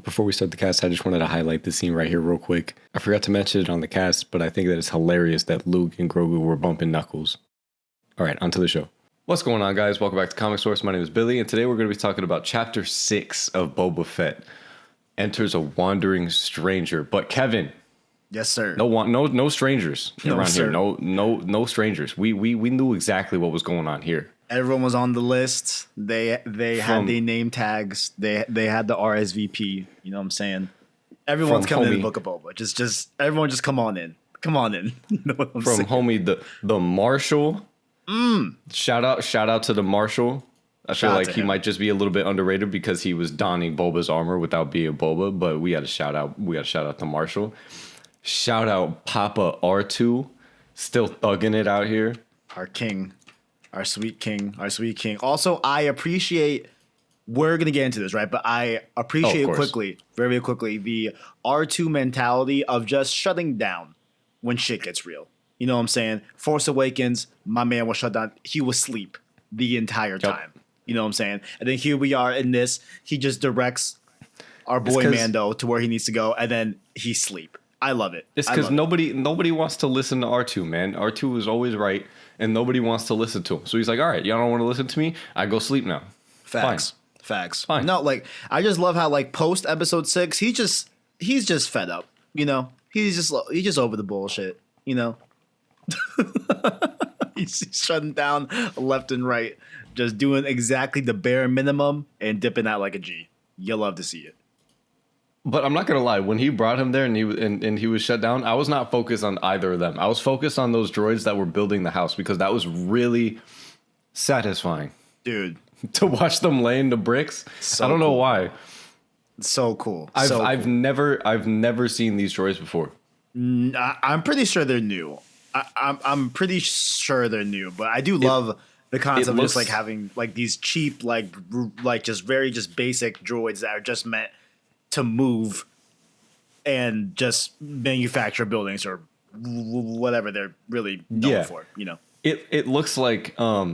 before we start the cast, I just wanted to highlight this scene right here real quick. I forgot to mention it on the cast, but I think that it's hilarious that Luke and Grogu were bumping knuckles. All right, onto the show. What's going on, guys? Welcome back to Comic Source. My name is Billy, and today we're going to be talking about Chapter 6 of Boba Fett. Enters a wandering stranger. But Kevin. Yes, sir. No strangers around here. No strangers. We knew exactly what was going on here. Everyone was on the list. They had the name tags. They had the RSVP. You know what I'm saying? Everyone's coming in the Book of Boba. Just everyone, just come on in. Come on in. You know what I'm saying? Homie the Marshal. Shout out to the Marshal. I feel like he might just be a little bit underrated because he was donning Boba's armor without being Boba, but we got to shout out to Marshal. Shout out Papa R2, still thugging it out here. Our king, our sweet king. Also, I appreciate, we're going to get into this, right? But I appreciate very quickly, the R2 mentality of just shutting down when shit gets real. You know what I'm saying? Force Awakens, my man was shut down. He was asleep the entire time. You know what I'm saying? And then here we are in this. He just directs our boy Mando to where he needs to go, and then he sleep. I love it. It's because nobody wants to listen to R2, man. R2 is always right, and nobody wants to listen to him. So he's like, all right, y'all don't want to listen to me? I go sleep now. Facts. No, like, I just love how, like, post episode 6, he's just fed up. You know, he's just over the bullshit. You know, he's shutting down left and right. Just doing exactly the bare minimum and dipping out like a G. You'll love to see it. But I'm not gonna lie, when he brought him there and he was shut down, I was not focused on either of them. I was focused on those droids that were building the house because that was really satisfying, dude. To watch them laying the bricks. I don't know why. So cool. I've never seen these droids before. I'm pretty sure they're new. I'm pretty sure they're new, but I do love the concept of just like having like these cheap, like just very basic droids that are just meant to move and just manufacture buildings or whatever they're really known for. You know, it looks like that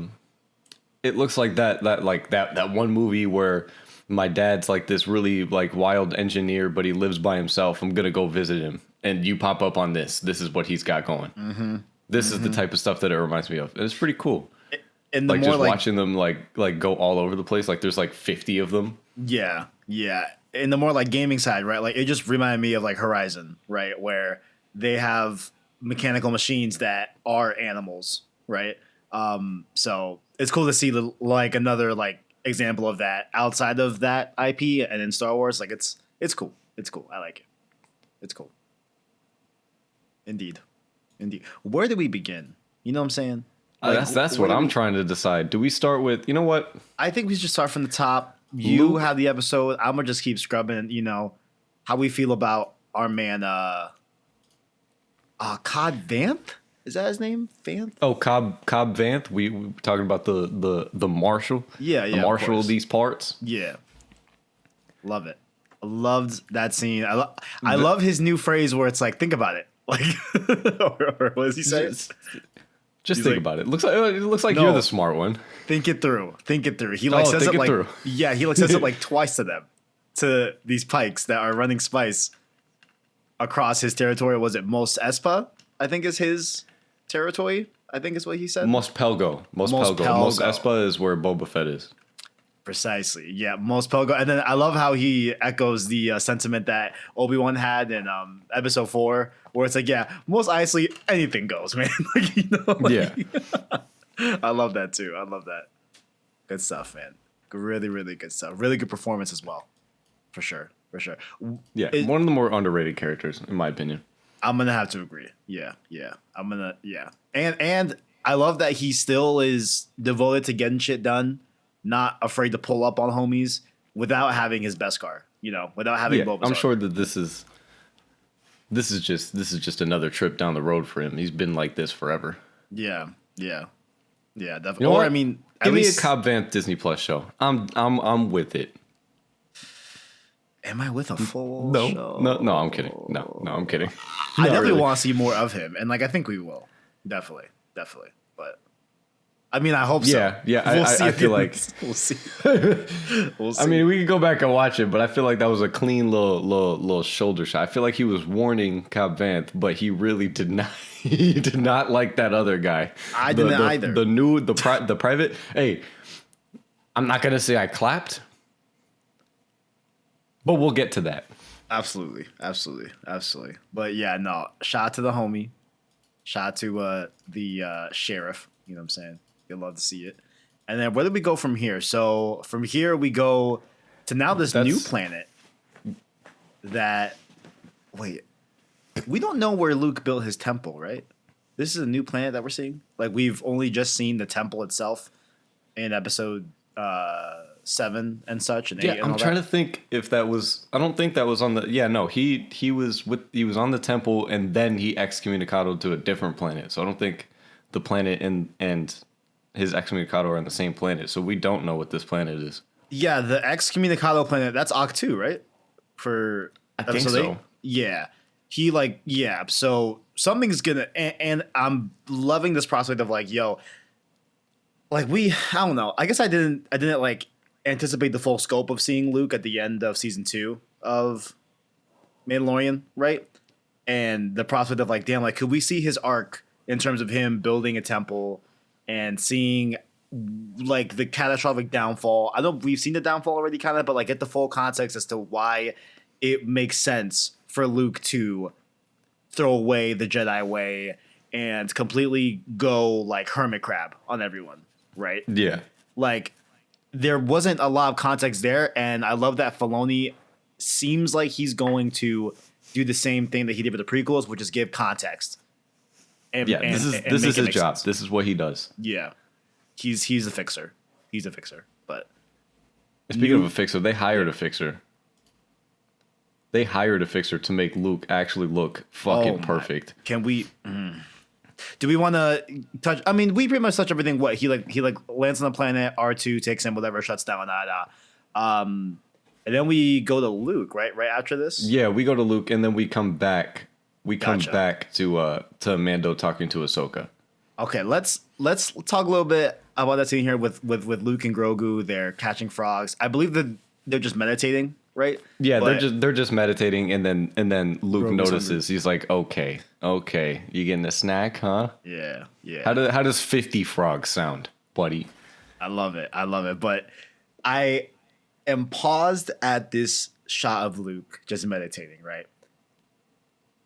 one movie where my dad's like this really like wild engineer, but he lives by himself. I'm gonna go visit him, and you pop up on this. This is what he's got going. This is the type of stuff that it reminds me of. And it's pretty cool. And the like more just watching them like go all over the place. Like there's like 50 of them. Yeah. And the more like gaming side, right? Like it just reminded me of like Horizon, right? Where they have mechanical machines that are animals, right? So it's cool to see like another like example of that outside of that IP and in Star Wars. Like it's cool. It's cool. I like it. It's cool. Indeed. Where do we begin? You know what I'm saying? Like, that's what I'm trying to decide. Do we start with, you know what? I think we should start from the top. You have the episode. I'm going to just keep scrubbing, you know, how we feel about our man, Cobb Vanth? Is that his name? Vanth? Oh, Cobb Vanth. We were talking about the Marshal. Yeah. The Marshal of these parts. Yeah. Love it. I loved that scene. I love his new phrase where it's like, think about it. Like, or what does he say? Just think about it. It looks like you're the smart one. Think it through. He like says it like through. Yeah, he like says it like twice to them. To these pikes that are running spice across his territory. Was it Mos Espa? I think is his territory. I think is what he said. Mos Pelgo. Mos Espa is where Boba Fett is. Precisely. Yeah, Mos Pelgo. And then I love how he echoes the sentiment that Obi-Wan had in episode 4, where it's like, yeah, Mos Eisley, anything goes, man. Like, you know, like, yeah. I love that too. I love that. Good stuff, man. Really, really good stuff. Really good performance as well. For sure. Yeah, one of the more underrated characters, in my opinion. I'm gonna have to agree. Yeah. And I love that he still is devoted to getting shit done. Not afraid to pull up on homies without having his best car, you know, without having Boba's I'm sure that this is just another trip down the road for him. He's been like this forever. Yeah, definitely. You know what? I mean, give me a Cobb Vanth Disney Plus show. I'm with it. Am I with a full show? No, I'm kidding. No, I'm kidding. I definitely want to see more of him, and like I think we will. Definitely. But I mean, I hope so. Yeah. We'll see. I feel like we'll see. We'll see. I mean, we can go back and watch it, but I feel like that was a clean little shoulder shot. I feel like he was warning Cobb Vanth, but he really did not. He did not like that other guy. I didn't either. The private. Hey, I'm not gonna say I clapped, but we'll get to that. Absolutely. But yeah, no. Shout out to the homie. Shout out to the sheriff. You know what I'm saying? You'd love to see it. And then where do we go from here? So from here we go to now this new planet that wait. We don't know where Luke built his temple, right? This is a new planet that we're seeing. Like we've only just seen the temple itself in episode 7 and such and 8. Yeah, I'm trying to think if that was. I don't think that was on the. Yeah, no, he was on the temple and then he excommunicated to a different planet. So I don't think the planet and his excommunicado are on the same planet. So we don't know what this planet is. Yeah, the excommunicado planet, that's Octu, right? For I think so. 8? Yeah. So something's gonna, and I'm loving this prospect of like, yo, like I don't know. I guess I didn't like anticipate the full scope of seeing Luke at the end of season 2 of Mandalorian, right? And the prospect of like, damn, like, could we see his arc in terms of him building a temple and seeing like the catastrophic downfall? I know we've seen the downfall already kind of, but like get the full context as to why it makes sense for Luke to throw away the Jedi way and completely go like hermit crab on everyone, right? Yeah. Like there wasn't a lot of context there, and I love that Filoni seems like he's going to do the same thing that he did with the prequels, which is give context. And, this is his job. Sense. This is what he does. Yeah. He's a fixer. He's a fixer. But speaking of a fixer, they hired a fixer. They hired a fixer to make Luke actually look fucking perfect. Can we? Do we want to touch? I mean, we pretty much touch everything. What he lands on the planet. R2 takes him, whatever, shuts down. And then we go to Luke, right? Right after this. Yeah, we go to Luke, and then we come back. We come back to Mando talking to Ahsoka. Okay, let's talk a little bit about that scene here with Luke and Grogu. They're catching frogs. I believe that they're just meditating. Right? Yeah, they're just meditating, and then Luke Grogu's notices. Hungry. He's like, "Okay, you getting a snack, huh?" Yeah. How does 50 frogs sound, buddy? I love it. But I am paused at this shot of Luke just meditating, right?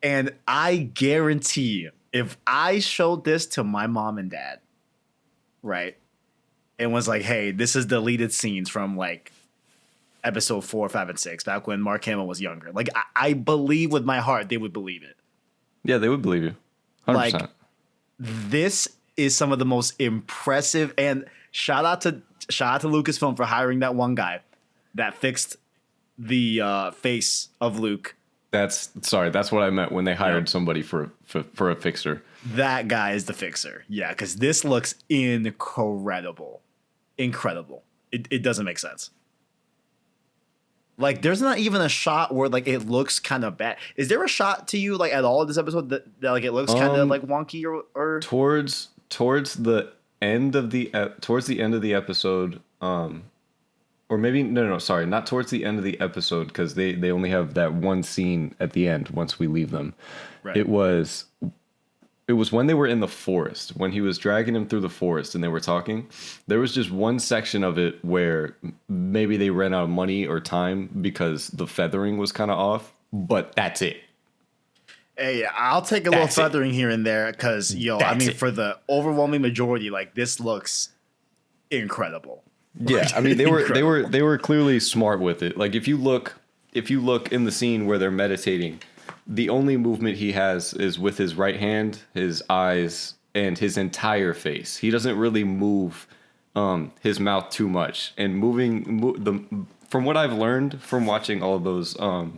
And I guarantee if I showed this to my mom and dad, right, and was like, "Hey, this is deleted scenes from like episode 4, 5, and 6, back when Mark Hamill was younger." Like, I believe with my heart they would believe it. Yeah, they would believe you. 100%. Like, this is some of the most impressive, and shout out to Lucasfilm for hiring that one guy that fixed the face of Luke. That's what I meant when they hired somebody for a fixer. That guy is the fixer. Yeah, because this looks incredible. It doesn't make sense. Like, there's not even a shot where like it looks kind of bad. Is there a shot to you like at all in this episode that like it looks kind of like wonky or towards the end of the episode? Or maybe no, sorry, not towards the end of the episode, because they only have that one scene at the end once we leave them. Right. It was when they were in the forest, when he was dragging him through the forest and they were talking. There was just one section of it where maybe they ran out of money or time because the feathering was kind of off, but that's it. Hey, I'll take a little feathering here and there because, for the overwhelming majority, like, this looks incredible. Yeah, I mean, they were clearly smart with it. Like, if you look in the scene where they're meditating, the only movement he has is with his right hand, his eyes, and his entire face. He doesn't really move his mouth too much. And from what I've learned from watching all of those deep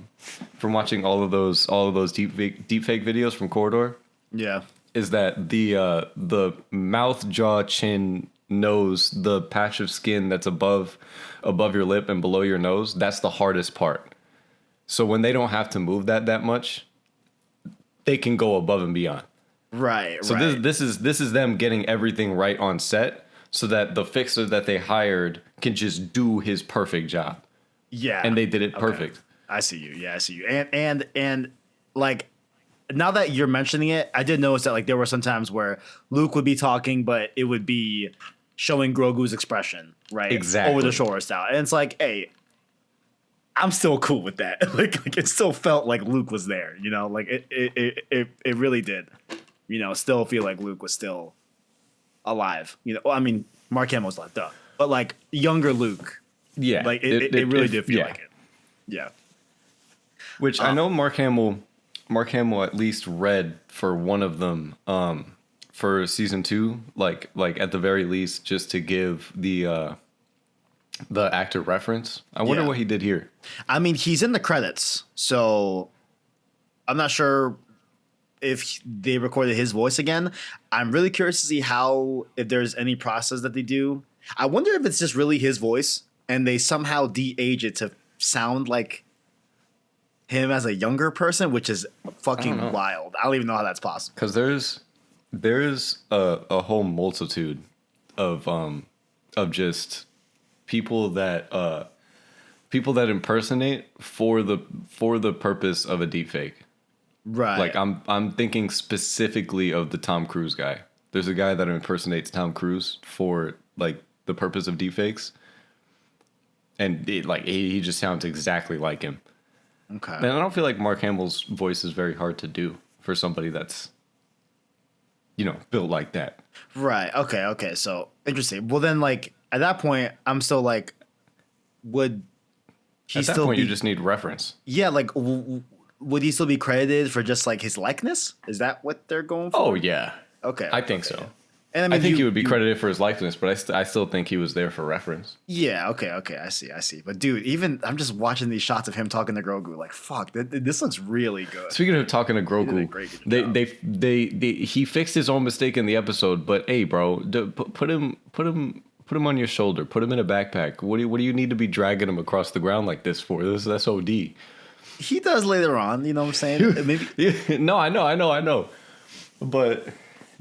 fake videos from Corridor, yeah, is that the mouth, jaw, chin, nose, the patch of skin that's above your lip and below your nose, that's the hardest part. So when they don't have to move that much, they can go above and beyond. Right. So this is them getting everything right on set. so that the fixer that they hired can just do his perfect job. Yeah. And they did it perfect. I see you. Yeah, I see you. And like, now that you're mentioning it, I did notice that like there were some times where Luke would be talking, but it would be showing Grogu's expression, right? Exactly. Over the shoulder style. And it's like, hey, I'm still cool with that. like it still felt like Luke was there, you know? Like it really did. You know, still feel like Luke was still alive. You know, well, I mean, Mark Hamill's alive, duh. But like younger Luke. Yeah. Like it really did feel like it. Yeah. Which I know Mark Hamill at least read for one of them for season 2, like at the very least, just to give the actor reference. I wonder what he did here. I mean, he's in the credits, so I'm not sure if they recorded his voice again. I'm really curious to see if there's any process that they do. I wonder if it's just really his voice and they somehow de-age it to sound like him as a younger person, which is fucking wild. I don't even know how that's possible. Because there's a whole multitude of just people that impersonate for the purpose of a deepfake. Right. Like I'm thinking specifically of the Tom Cruise guy. There's a guy that impersonates Tom Cruise for like the purpose of deepfakes, and he just sounds exactly like him. Okay. And I don't feel like Mark Hamill's voice is very hard to do for somebody that's, you know, built like that. Right. Okay. So interesting. Well, then, like at that point, I'm still like, would he still? At that point, you just need reference. Yeah. Like, would he still be credited for just like his likeness? Is that what they're going for? Oh yeah. Okay. I think so. And I mean, I think he would be credited for his likeness, but I still think he was there for reference. Yeah. Okay. I see. But dude, even I'm just watching these shots of him talking to Grogu. Like, fuck, this looks really good. Speaking of talking to Grogu, he fixed his own mistake in the episode. But hey, bro, put him on your shoulder. Put him in a backpack. What do you need to be dragging him across the ground like this for? That's OD. He does later on. You know what I'm saying? Maybe. No, I know. But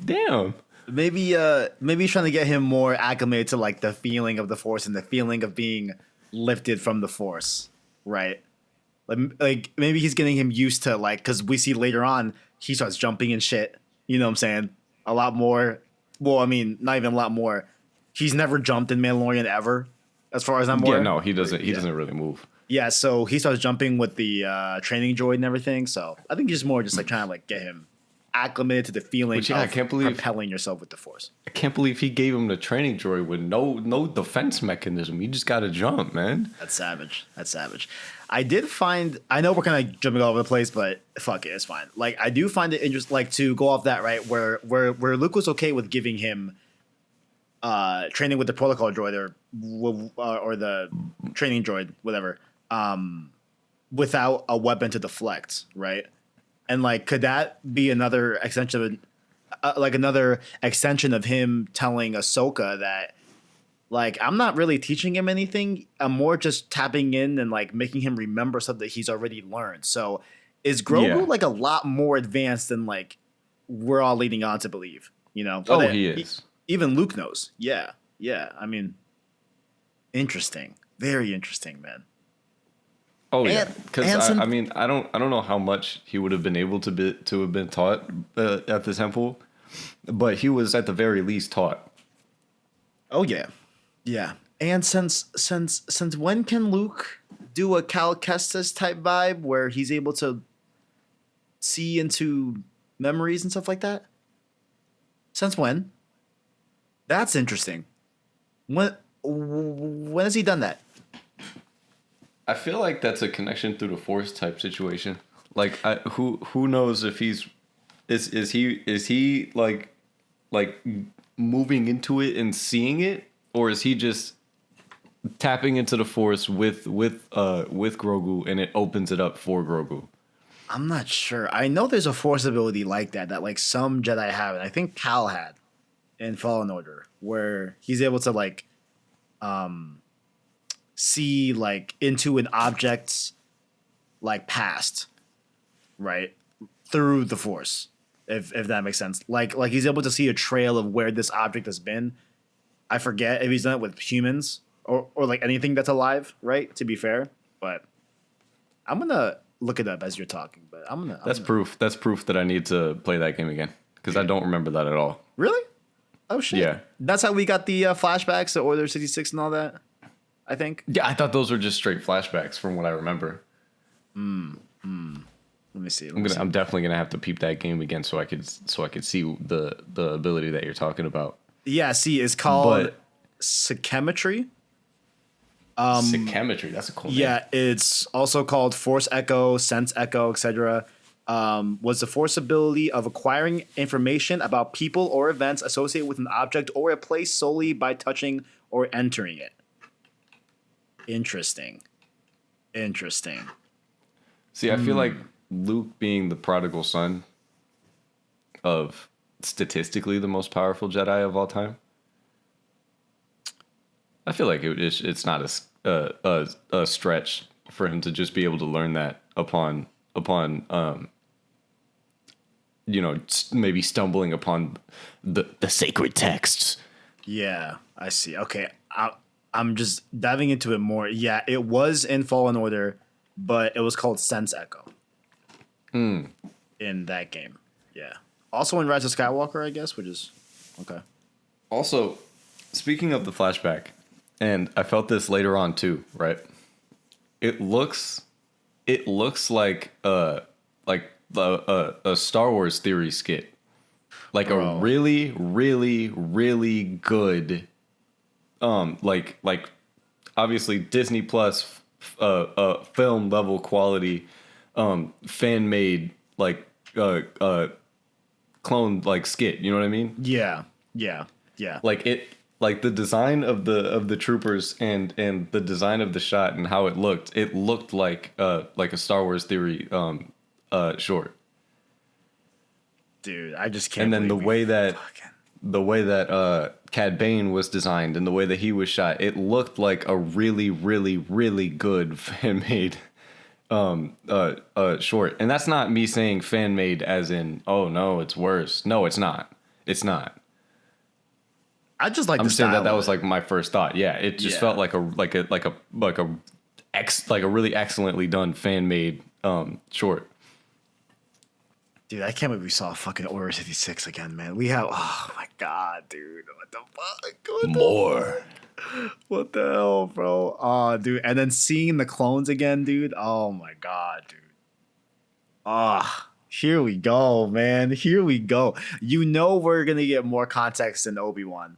damn. Maybe he's trying to get him more acclimated to like the feeling of the Force and the feeling of being lifted from the Force, right? Like maybe he's getting him used to like, because we see later on he starts jumping and shit. You know what I'm saying? A lot more. Well, I mean, not even a lot more. He's never jumped in Mandalorian ever, as far as I'm aware. Yeah, no, he doesn't. He doesn't really move. Yeah, so he starts jumping with the training droid and everything. So I think he's more just like trying to like get him acclimated to the feeling of propelling yourself with the Force. I can't believe he gave him the training droid with no defense mechanism. You just got to jump, man. That's savage. I know we're kind of jumping all over the place, but fuck it, it's fine. Like I do find it interesting, like to go off that, right, where Luke was okay with giving him training with the protocol droid or the training droid, whatever, without a weapon to deflect, right? And like, could that be another extension of him telling Ahsoka that, like, I'm not really teaching him anything. I'm more just tapping in and like making him remember something he's already learned. So, is Grogu like a lot more advanced than like we're all leading on to believe? You know? Oh, he is. Even Luke knows. Yeah. I mean, interesting. Very interesting, man. Oh yeah, because I mean I don't know how much he would have been able to have been taught at the temple, but he was at the very least taught. Oh yeah. And since when can Luke do a Cal Kestis type vibe where he's able to see into memories and stuff like that? Since when? That's interesting. When has he done that? I feel like that's a connection through the Force type situation. Like, who knows if is he like moving into it and seeing it, or is he just tapping into the Force with Grogu and it opens it up for Grogu? I'm not sure. I know there's a Force ability like that like some Jedi have, and I think Cal had in Fallen Order, where he's able to like see like into an object's like past, right, through the Force, if that makes sense. Like he's able to see a trail of where this object has been I forget if he's done it with humans or like anything that's alive, right? To be fair, but I'm gonna look it up as you're talking. But That's proof. That's proof that I need to play that game again because I don't remember that at all. Really? Oh shit! Yeah, that's how we got the flashbacks to Order 66 and all that. I think. Yeah, I thought those were just straight flashbacks from what I remember. Let me see. I'm definitely gonna have to peep that game again so I could see the ability that you're talking about. Yeah, see, it's called Psychemetry. Psychemetry, that's a cool name. Yeah, it's also called Force Echo, Sense Echo, etc. Was the force ability of acquiring information about people or events associated with an object or a place solely by touching or entering it. Interesting. See, I feel like Luke being the prodigal son of statistically the most powerful Jedi of all time. I feel like it's not a stretch for him to just be able to learn that upon maybe stumbling upon the sacred texts. Yeah, I see. Okay, I'm just diving into it more. Yeah, it was in Fallen Order, but it was called Sense Echo. In that game. Yeah. Also in Rise of Skywalker, I guess, which is okay. Also, speaking of the flashback, and I felt this later on too, right? It looks like a Star Wars theory skit. Like a really, really, really good like obviously Disney Plus film level quality fan made clone skit, you know what I mean? Yeah. Like the design of the troopers and the design of the shot and how it looked like a Star Wars theory short. Dude, I just can't. And then the way that Cad Bane was designed and the way that he was shot, it looked like a really, really, really good fan made short. And that's not me saying fan made as in, oh no, it's worse. No, it's not. It's not. I just like. I'm saying that was like my first thought. Yeah, it just felt like a really excellently done fan made short. Dude, I can't believe we saw fucking Order 66 again, man. We have, oh my god, dude, what the fuck? More. What the hell, bro? Oh, dude, and then seeing the clones again, dude. Oh my god, dude. Ah, here we go, man. Here we go. You know we're gonna get more context in Obi-Wan,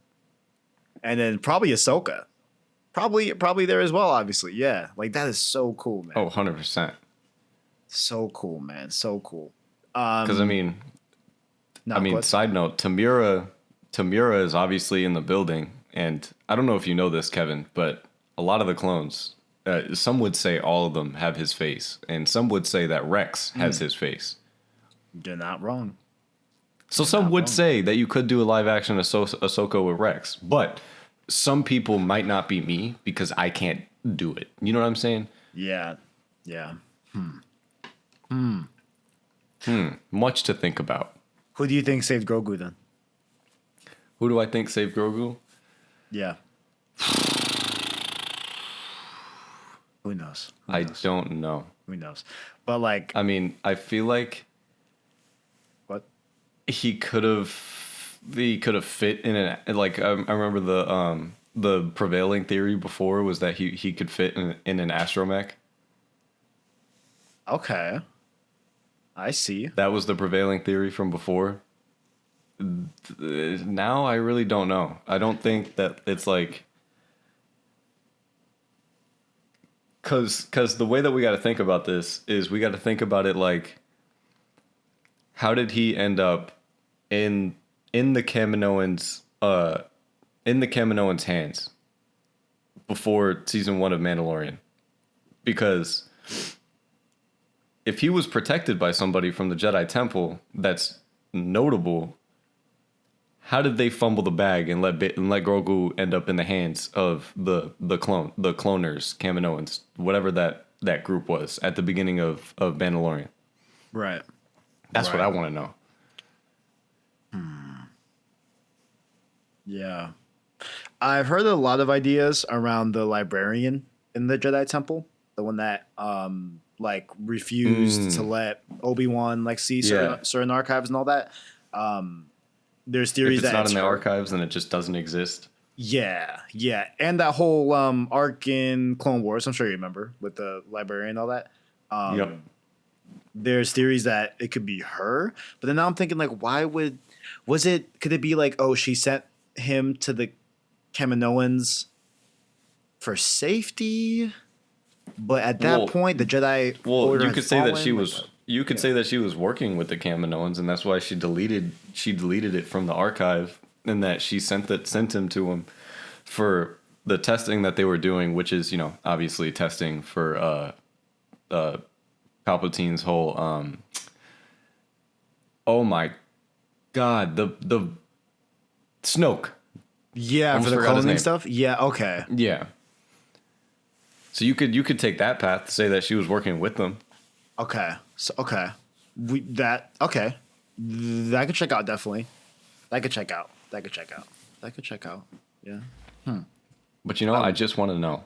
and then probably Ahsoka, probably there as well. Obviously, yeah. Like that is so cool, man. Oh, 100%. So cool, man. So cool. Because side note, Tamira is obviously in the building, and I don't know if you know this, Kevin, but a lot of the clones, some would say all of them have his face, and some would say that Rex has his face. You're not wrong. So some would say that you could do a live action Ahsoka with Rex, but some people might not be me because I can't do it. You know what I'm saying? Yeah. Much to think about. Who do you think saved Grogu then? Who do I think saved Grogu? Yeah. Who knows? I don't know. Who knows? But I feel like what? He could have fit in an I remember the prevailing theory before was that he could fit in an astromech. Okay. I see. That was the prevailing theory from before. Now I really don't know. I don't think that it's like... Because the way that we got to think about this is we got to think about it like, how did he end up in the Kaminoans' hands before season 1 of Mandalorian? Because if he was protected by somebody from the Jedi Temple that's notable, how did they fumble the bag and let Grogu end up in the hands of the cloners, Kaminoans, whatever that group was at the beginning of Mandalorian? Right. That's what I want to know. Yeah. I've heard a lot of ideas around the librarian in the Jedi Temple, the one that like refused to let Obi-Wan like see certain archives and all that. There's theories if it's that not in the archives, then it just doesn't exist. Yeah, and that whole arc in Clone Wars, I'm sure you remember, with the librarian and all that. Yep. There's theories that it could be her, but then now I'm thinking like, could it be like, oh, she sent him to the Kaminoans for safety, but at that point the Jedi order you could say fallen. that she was say that she was working with the Kaminoans, and that's why she deleted it from the archive, and that she sent him to him for the testing that they were doing, which is, obviously testing for Palpatine's whole oh my god, the Snoke. Yeah, for the cloning stuff. Yeah, okay. Yeah. So you could take that path to say that she was working with them. Okay. So that could check out, definitely. That could check out. Yeah. But I just want to know.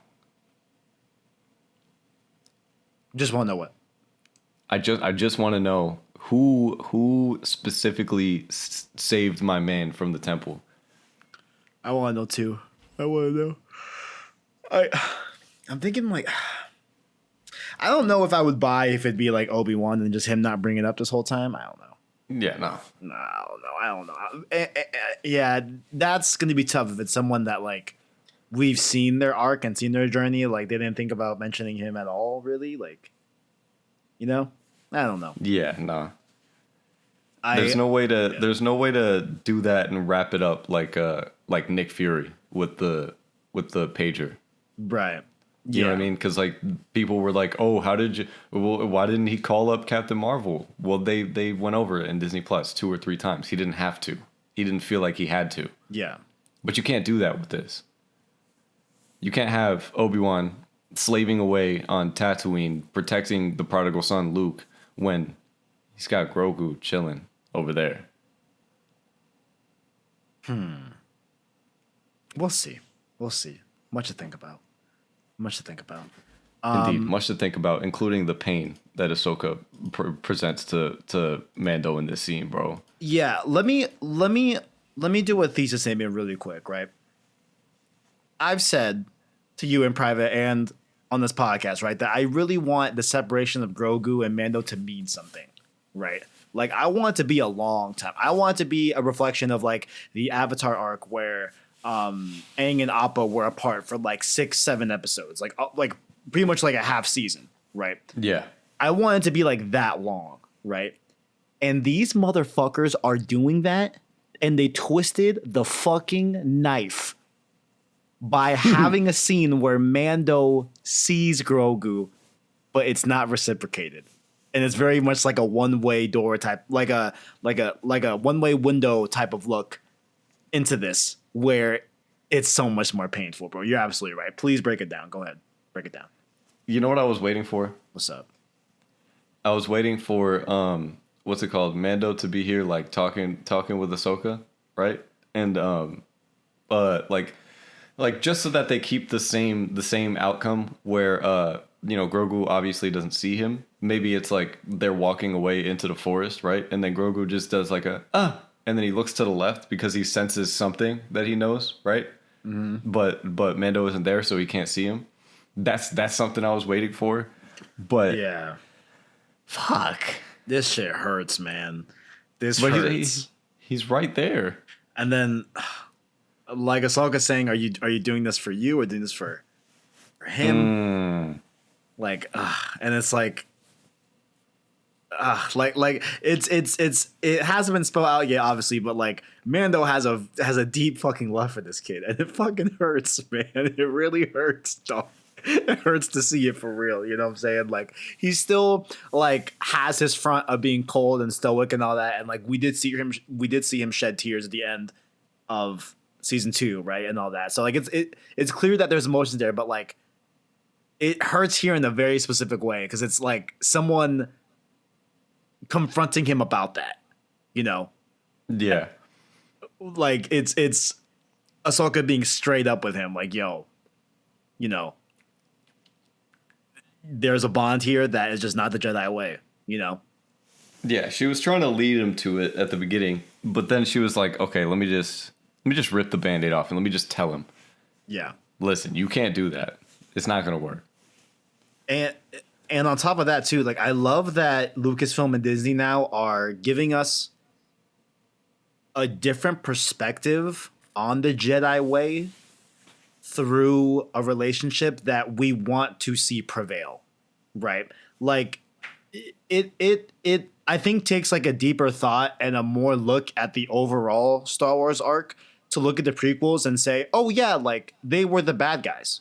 Just want to know what? I just want to know who specifically saved my man from the temple. I want to know too. I want to know. I'm thinking like, I don't know if I would buy if it'd be like Obi-Wan and just him not bringing it up this whole time. I don't know. Yeah, no. No, I don't know. Yeah, that's going to be tough if it's someone that like we've seen their arc and seen their journey. Like they didn't think about mentioning him at all, really. Like, I don't know. Yeah, no. There's no way to do that and wrap it up like Nick Fury with the pager. Right. You know what I mean? Because like people were like, "Oh, why didn't he call up Captain Marvel?" Well, they went over it in Disney Plus 2 or 3 times. He didn't have to. He didn't feel like he had to. Yeah. But you can't do that with this. You can't have Obi-Wan slaving away on Tatooine protecting the prodigal son Luke when he's got Grogu chilling over there. We'll see. Much to think about. Indeed, much to think about, including the pain that Ahsoka presents to Mando in this scene, bro. Yeah, let me do a thesis statement really quick, right? I've said to you in private and on this podcast, right, that I really want the separation of Grogu and Mando to mean something, right? Like, I want it to be a long time. I want it to be a reflection of like the Avatar arc where Aang and Appa were apart for like 6-7 episodes, like pretty much like a half season, right? Yeah. I want it to be like that long, right? And these motherfuckers are doing that, and they twisted the fucking knife by having a scene where Mando sees Grogu, but it's not reciprocated. And it's very much like a one-way door type, like a one-way window type of look into this, where it's so much more painful, bro. You're absolutely right. Please break it down. Go ahead. Break it down. You know what I was waiting for? What's up? I was waiting for what's it called? Mando to be here, like talking with Ahsoka, right? And like just so that they keep the same outcome where Grogu obviously doesn't see him. Maybe it's like they're walking away into the forest, right? And then Grogu just does like and then he looks to the left because he senses something that he knows, right? Mm-hmm. But Mando isn't there, so he can't see him. That's something I was waiting for. But yeah, fuck, this shit hurts, man. This hurts. He's right there. And then, like Ahsoka saying, "Are you doing this for you or doing this for him?" Like, and it's like. It hasn't been spelled out yet, obviously, but like Mando has a deep fucking love for this kid, and it fucking hurts, man. It really hurts, dog. It hurts to see it for real. You know what I'm saying? Like he still like has his front of being cold and stoic and all that, and like we did see him shed tears at the end of season 2, right, and all that. So like it's clear that there's emotions there, but like it hurts here in a very specific way because it's like someone confronting him about that, Yeah. like it's Ahsoka being straight up with him, like, yo, you know, there's a bond here that is just not the Jedi way, you know? Yeah, she was trying to lead him to it at the beginning, but then she was like, okay, let me just rip the Band-Aid off and let me just tell him. Yeah. Listen, you can't do that. It's not going to work. And on top of that, too, like, I love that Lucasfilm and Disney now are giving us a different perspective on the Jedi way through a relationship that we want to see prevail, right? Like, it I think takes like a deeper thought and a more look at the overall Star Wars arc to look at the prequels and say, oh yeah, like they were the bad guys.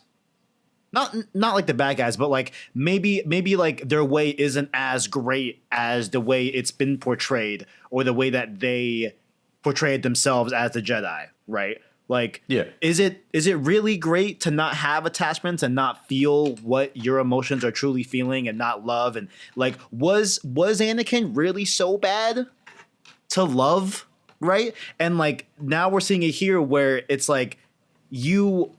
Not like the bad guys, but like maybe like their way isn't as great as the way it's been portrayed or the way that they portrayed themselves as the Jedi, right? Like, yeah, is it really great to not have attachments and not feel what your emotions are truly feeling and not love? And like, was Anakin really so bad to love, right? And like now we're seeing it here where it's like you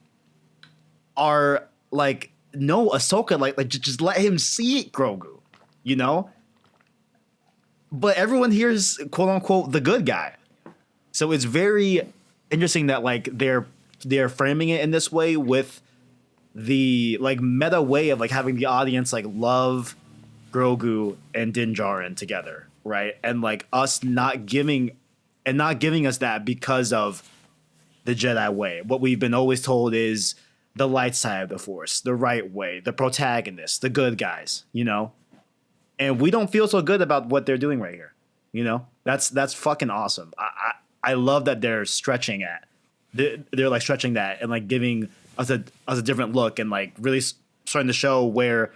are like, no, Ahsoka, like just let him see it, Grogu, you know? But everyone here is quote unquote the good guy. So it's very interesting that like they're framing it in this way with the like meta way of like having the audience like love Grogu and Din Djarin together, right? And like us not giving us that because of the Jedi way. What we've been always told is the light side of the Force, the right way, the protagonists, the good guys, you know? And we don't feel so good about what they're doing right here, you know? That's fucking awesome. I love that they're stretching they're like stretching that and like giving us a different look and like really starting to show where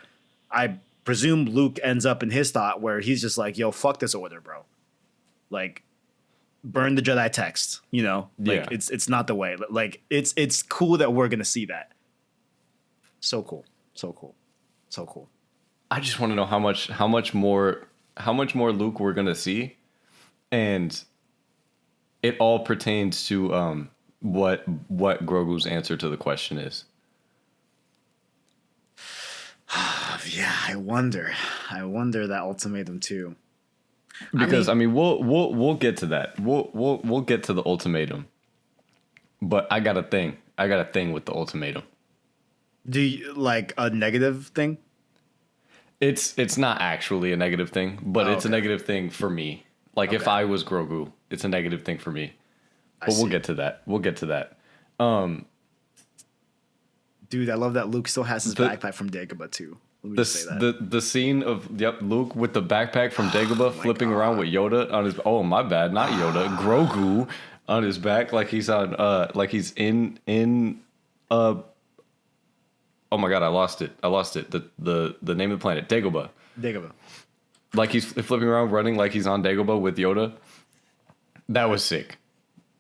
I presume Luke ends up in his thought where he's just like, yo, fuck this order, bro. Like, burn the Jedi text, you know? Like, yeah. It's not the way. Like, it's cool that we're going to see that. So cool. So cool. So cool. I just want to know how much more Luke we're going to see. And it all pertains to what Grogu's answer to the question is. Yeah, I wonder that ultimatum too. Because I mean we'll get to that. We'll get to the ultimatum. But I got a thing with the ultimatum. Do you like a negative thing? It's not actually a negative thing, but it's a negative thing for me. Like if I was Grogu, it's a negative thing for me. But we'll get to that. Dude, I love that Luke still has his backpack from Dagobah too. Let me just say that. The scene of Luke with the backpack from Dagobah flipping around with Yoda on his my bad, not Yoda, Grogu on his back like he's on in oh my god, I lost it. The name of the planet, Dagobah. Like he's flipping around running like he's on Dagobah with Yoda. That was sick.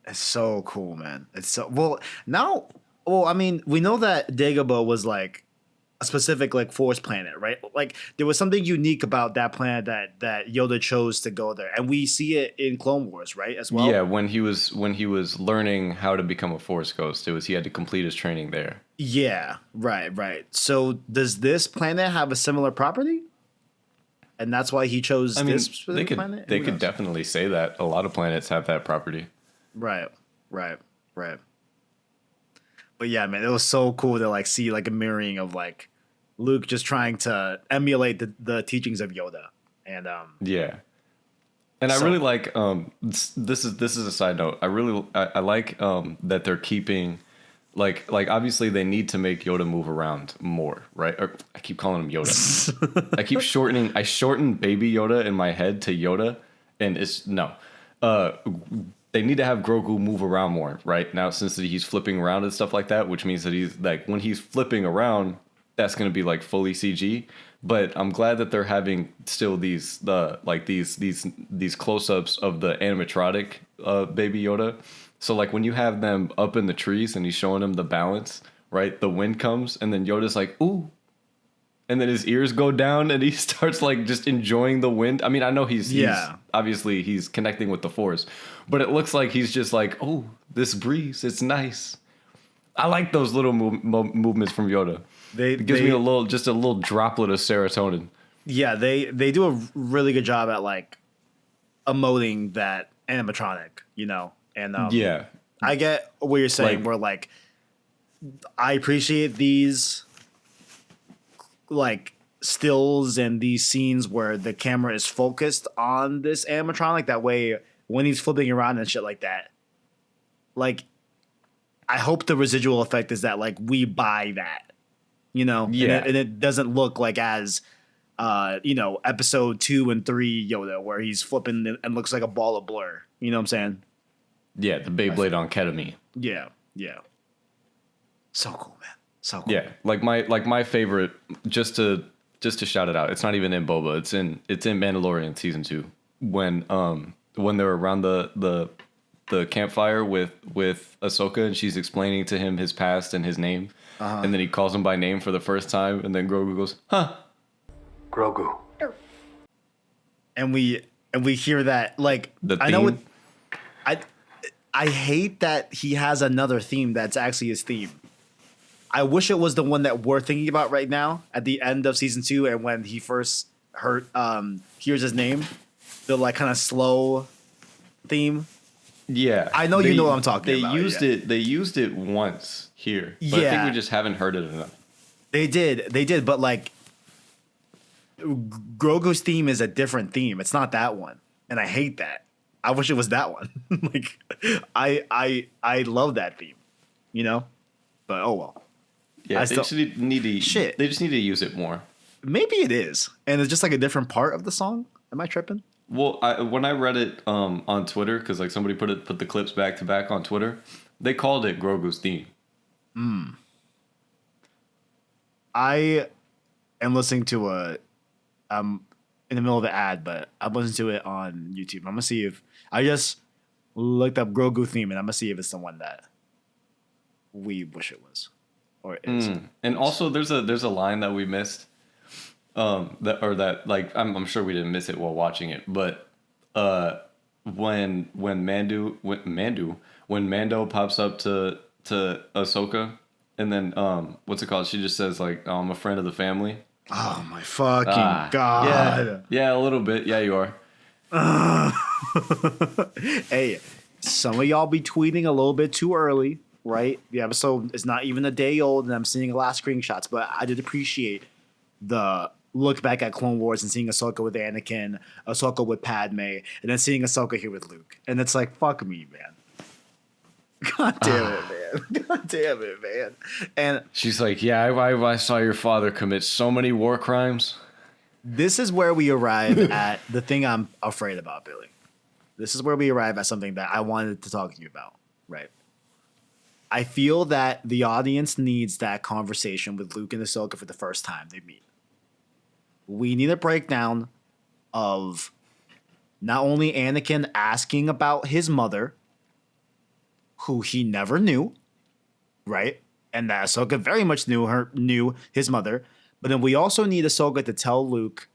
It's so cool, man. It's so well now. Well, I mean, we know that Dagobah was like a specific like force planet, right? Like there was something unique about that planet that Yoda chose to go there, and we see it in Clone Wars, right? As well. Yeah, when he was learning how to become a Force ghost, he had to complete his training there. Yeah, right. So does this planet have a similar property? And that's why he chose this specific planet? They could definitely say that. A lot of planets have that property. Right. But yeah, man, it was so cool to like see like a mirroring of like Luke just trying to emulate the teachings of Yoda. And yeah. And I really like this is a side note. I like that they're keeping like obviously they need to make Yoda move around more, right? Or I keep calling him Yoda. I shorten baby Yoda in my head to Yoda, and it's no. They need to have Grogu move around more, right? Now since he's flipping around and stuff like that, which means that he's like when he's flipping around, that's going to be like fully CG. But I'm glad that they're having still these close-ups of the animatronic baby Yoda. So like when you have them up in the trees and he's showing them the balance, right? The wind comes and then Yoda's like, "Ooh, and then his ears go down, and he starts like just enjoying the wind. I mean, I know he's obviously he's connecting with the Force, but it looks like he's just like, oh, this breeze, it's nice. I like those little movements from Yoda. It gives me a little droplet of serotonin. Yeah, they do a really good job at like emoting that animatronic, you know. And yeah, I get what you're saying. Where like, I appreciate these like stills and these scenes where the camera is focused on this animatronic. That way, when he's flipping around and shit like that, like, I hope the residual effect is that like we buy that, you know, and it doesn't look like as, you know, episode 2 and 3 Yoda where he's flipping and looks like a ball of blur. You know what I'm saying? Yeah, the Beyblade on ketamine. Yeah. So cool, man. So cool. Yeah, like my favorite. Just to shout it out. It's not even in Boba. It's in Mandalorian season 2 when they're around the campfire with Ahsoka and she's explaining to him his past and his name, and then he calls him by name for the first time, and then Grogu goes, "Huh, Grogu," and we hear that like I know I hate that he has another theme that's actually his theme. I wish it was the one that we're thinking about right now at the end of season 2 and when he first hears his name, the like kind of slow theme. Yeah, I know you know what I'm talking about. They used it once here, but I think we just haven't heard it enough. They did, but like Grogu's theme is a different theme. It's not that one, and I hate that. I wish it was that one. Like I love that theme, you know. But oh well. Yeah, they just need to use it more. Maybe it is, and it's just like a different part of the song. Am I tripping? Well, when I read it on Twitter, because like somebody put the clips back to back on Twitter, they called it Grogu's theme. I am listening to in the middle of the ad, but I'm listening to it on YouTube. I'm gonna see if I just looked up Grogu theme, and I'm gonna see if it's the one that we wish it was, or is. And also, there's a line that we missed. That like I'm sure we didn't miss it while watching it, but when Mando pops up to Ahsoka, and then what's it called? She just says like, "Oh, I'm a friend of the family." Oh my fucking god! Yeah, a little bit. Yeah, you are. Hey, some of y'all be tweeting a little bit too early, right? The episode is not even a day old, and I'm seeing a lot of screenshots, but I did appreciate the look back at Clone Wars and seeing Ahsoka with Anakin, Ahsoka with Padme, and then seeing Ahsoka here with Luke. And it's like, fuck me, man. God damn it, man. God damn it, man. And she's like, yeah, I saw your father commit so many war crimes. This is where we arrive at the thing I'm afraid about, Billy. This is where we arrive at something that I wanted to talk to you about, right? I feel that the audience needs that conversation with Luke and Ahsoka for the first time they meet. We need a breakdown of not only Anakin asking about his mother, who he never knew, right? And that Ahsoka very much knew his mother. But then we also need Ahsoka to tell Luke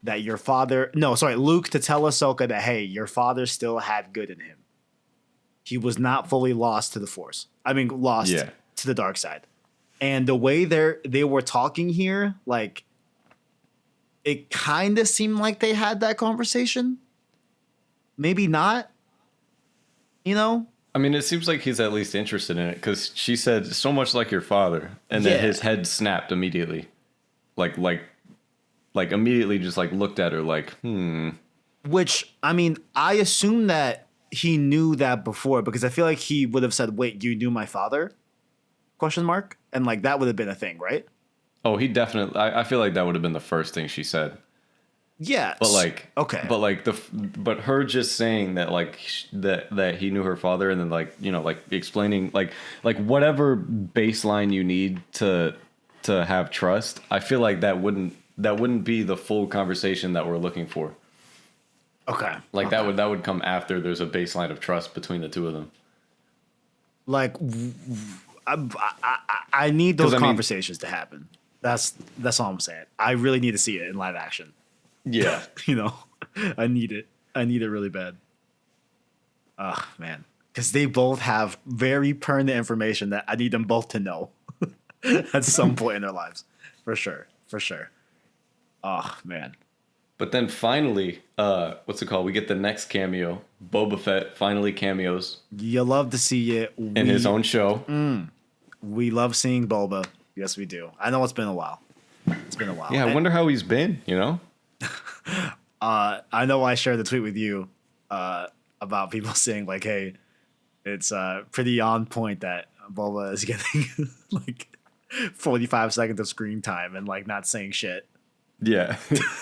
that Luke to tell Ahsoka that, hey, your father still had good in him. He was not fully lost to the Force. I mean, lost to the dark side. And the way they were talking here, like, it kind of seemed like they had that conversation. Maybe not. You know? I mean, it seems like he's at least interested in it because she said so much like your father, and then his head snapped immediately, like immediately just like looked at her like, Which I mean, I assume that he knew that before because I feel like he would have said, "Wait, you knew my father?" ? And like that would have been a thing, right? Oh, he definitely. I feel like that would have been the first thing she said. Yeah, but like okay, but like but her just saying that like that he knew her father, and then like like explaining like whatever baseline you need to have trust. I feel like that wouldn't be the full conversation that we're looking for. Okay, like that would come after there's a baseline of trust between the two of them. Like I need those conversations to happen. That's all I'm saying. I really need to see it in live action. Yeah. I need it. I need it really bad. Oh, man. Because they both have very pertinent information that I need them both to know at some point in their lives. For sure. For sure. Oh, man. But then finally, what's it called? We get the next cameo. Boba Fett finally cameos You love to see it. in his own show. We love seeing Boba. Yes, we do. I know it's been a while. It's been a while. Yeah, I wonder how he's been, I know I shared the tweet with you about people saying, like, hey, it's pretty on point that Boba is getting, like, 45 seconds of screen time and, like, not saying shit. Yeah.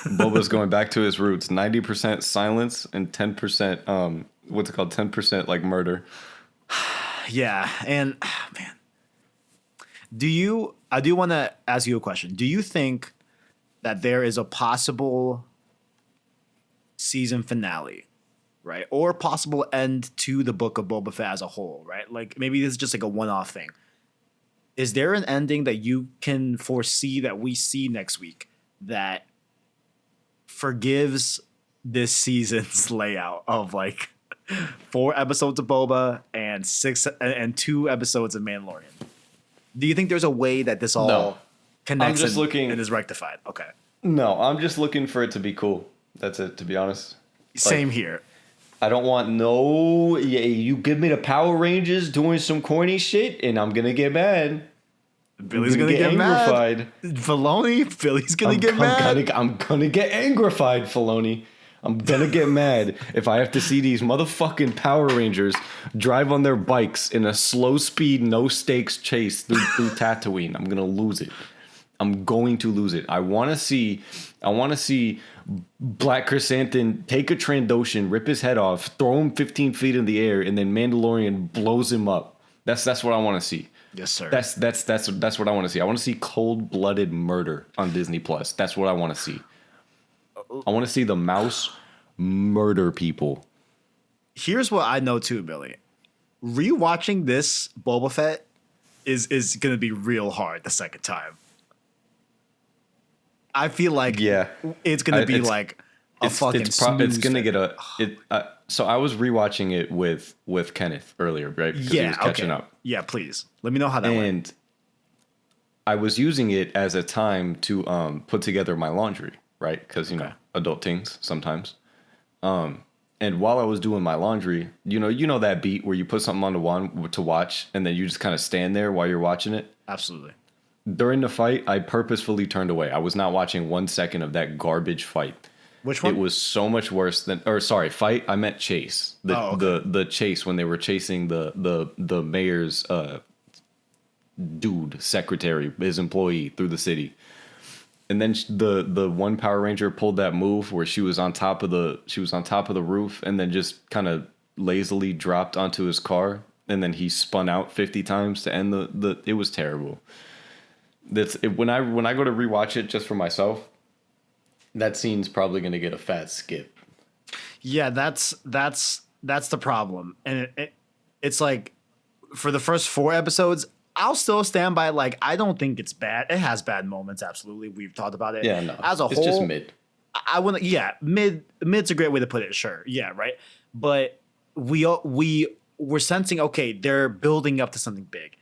Boba's going back to his roots. 90% silence and 10%, what's it called? 10% like murder. Yeah. And, man, I do want to ask you a question. Do you think that there is a possible season finale, right? Or possible end to the book of Boba Fett as a whole, right? Like maybe this is just like a one-off thing. Is there an ending that you can foresee that we see next week that forgives this season's layout of like 4 episodes of Boba and 2 episodes of Mandalorian? Do you think there's a way that this all connects and is rectified? Okay. No, I'm just looking for it to be cool. That's it, to be honest. Same here. I don't want you give me the Power Rangers doing some corny shit and I'm going to get mad. Billy's going to get mad. Filoni, Billy's going to get mad. I'm going to get angrified, Filoni. I'm going to get mad if I have to see these motherfucking Power Rangers drive on their bikes in a slow speed, no stakes chase through Tatooine. I'm going to lose it. I'm going to lose it. I want to see Black Chrysanthemum take a Trandoshan, rip his head off, throw him 15 feet in the air, and then Mandalorian blows him up. That's what I want to see. Yes, sir. That's what I want to see. I want to see cold-blooded murder on Disney Plus. That's what I want to see. I want to see the mouse murder people. Here's what I know too, Billy. Rewatching this Boba Fett is going to be real hard the second time. I feel like it's going to be like a fucking it's going to get so I was rewatching it with Kenneth earlier, right? Because he was catching up. Yeah, please. Let me know how that went. And I was using it as a time to put together my laundry, right? Because, adult things sometimes. And while I was doing my laundry, you know that beat where you put something on the one to watch and then you just kind of stand there while you're watching it? Absolutely. During the fight, I purposefully turned away. I was not watching 1 second of that garbage fight. Which one? It was so much worse than, fight. I meant chase. The chase when they were chasing the mayor's secretary, his employee through the city. And then the one Power Ranger pulled that move where she was on top of the roof and then just kind of lazily dropped onto his car and then he spun out 50 times to end it was terrible. When I go to rewatch it just for myself, that scene's probably going to get a fat skip. Yeah, that's the problem. And it's like for the first 4 episodes, I'll still stand by, like, I don't think it's bad. It has bad moments, absolutely. We've talked about it. Yeah, no. As a whole, it's just mid. I wouldn't. Yeah, mid's a great way to put it. Sure. Yeah, right. But we're sensing, okay, they're building up to something big,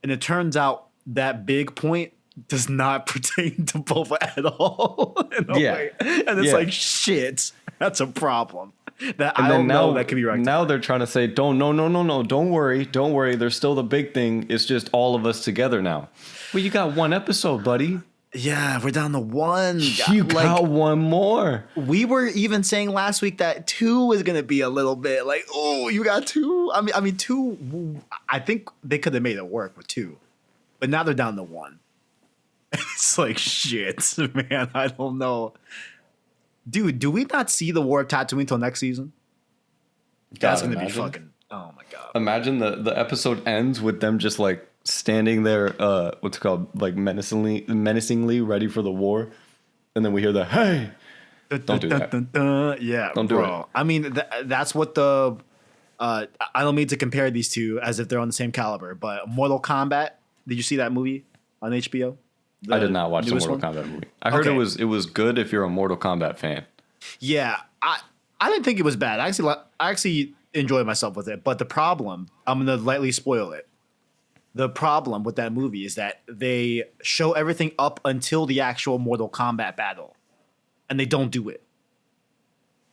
and it turns out that big point does not pertain to Boba at all. In a way. And it's like, shit, that's a problem. That and I don't know that can be right. Now they're trying to say, no, don't worry. There's still the big thing. It's just all of us together now. Well, you got 1 episode, buddy. Yeah, we're down to 1. You got 1 more. We were even saying last week that 2 is going to be a little bit like, oh, you got 2. I mean 2. I think they could have made it work with 2, but now they're down to 1. It's like, shit, man. I don't know. Dude, do we not see the War of Tatooine until next season? That's going to be fucking... Oh, my God. Imagine the episode ends with them just, like, standing there, what's it called? Like, menacingly ready for the war. And then we hear the, hey! Don't do that. Yeah, don't do it. I mean, that's what the... I don't mean to compare these two as if they're on the same caliber, but Mortal Kombat, did you see that movie on HBO? I did not watch the Mortal Kombat movie. I heard Okay. it was good if you're a Mortal Kombat fan. Yeah, I didn't think it was bad. I actually enjoyed myself with it. But the problem, I'm gonna lightly spoil it. The problem with that movie is that they show everything up until the actual Mortal Kombat battle, and they don't do it,